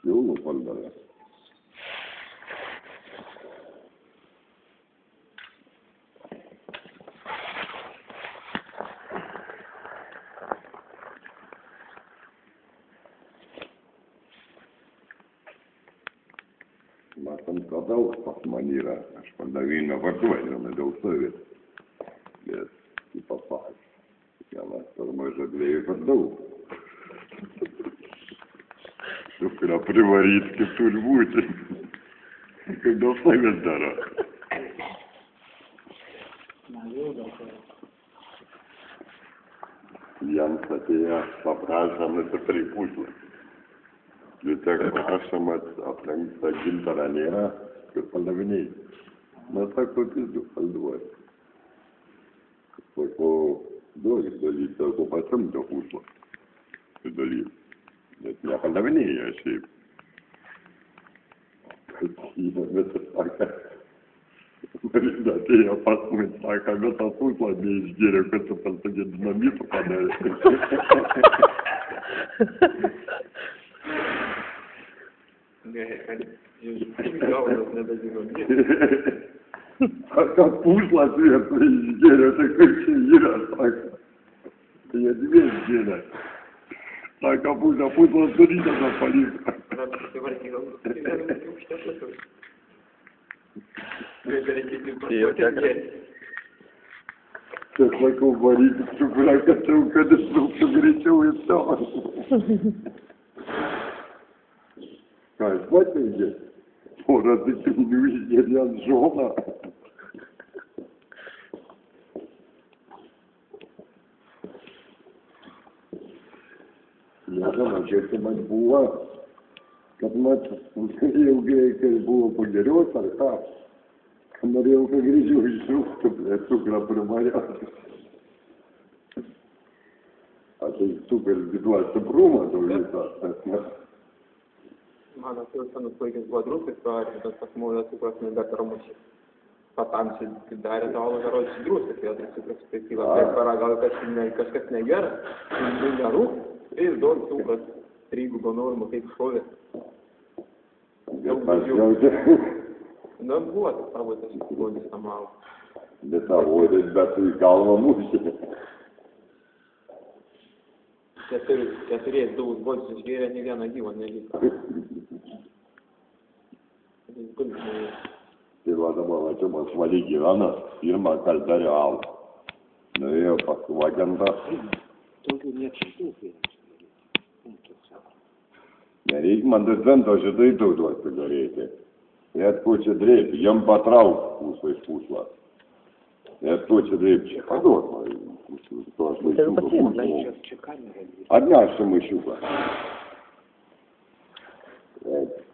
Jau pardavė. Matom, kad daug pas man yra. Aš pardavimą varduoju, nedaug savit. Bet, kaip papasakė. Vienas per mažą dviejų per daug. Kurio privaryt, kaip turi būti. Kaip dėl savęs daro. Jiems atėjo paprašą nusipirkti puslapį. Tiesiog prašom aplenkti gintarą nėra, kad pardaviniai. Na, sako, du parduoti. Sako, duokit dalyti, sako, pasimto puslapį. Dalyti. Bet nepardavinėja šiaip. Kad jie visą sako, Marina atėjo pas mus, sako, visą puslapį išgėrė, kad tu pasakė dinamitų padarė. Sako, puslapį išgėrė, tai kaip čia yra, sako. Tai jie dvi išgėrė. Sako, puslas darytas apalys. Čia sakau, varyti cukrą, kad ištrūktų greičiau į to. Ką, jis pateigė? Porą tikiminių išgėrė ant žolą. Nežinau, čia man buvo, kad man ilgai, kai buvo pagerios ar ką, norėjau, kad grįžiau išrūktų, cukrą primariauti. A tai cukras duoda stiprumą tau visą. Mano senus vaikas buvo druskas pavarė, bet pas mūsų cukras nebetarmušė. Patamsiai darė tavo gerodžiai druskas, vietoj cukras perspektyvą. Tai paragavo kažkas negera, tai nerūk. Ir daug cukras, trigubo normų, kaip šovė. Bet aš jaučiu. Na, buvo tas tavo tas vodis tamalo. Bet tą vodis, bet į galvą mūšį. Keturiais daug vodis išgėrė, ne vieną gyvą neliko. Tai va dabar, va čia man svali gyvena, pirmą kartą darė alų. Nuėjo pas vagentą. Tokių neapšitūkų. Nereikia man tas vento šitai tau duoti daryti. Net ko čia dreipti, jam patrauk puslą iš puslą. Net ko čia dreipti, čia paduot man. To aš maišiuką. Atnešti maišiuką.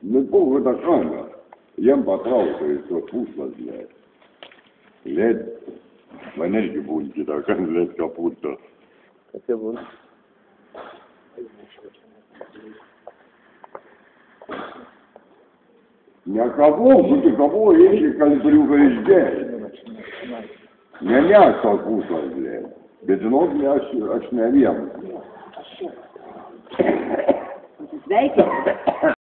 Nu, buvo ta kanga. Jam patrauk iš to puslas, blėt. Blėt, man irgi būti tą kanga, blėt, kaputą. Kas jie būna? Nekavau, būtų kavau, irgi kalbriuką išgėrė. Neneš to puslas, blėt. Bet žinok, aš ne vienas. Sveikinu.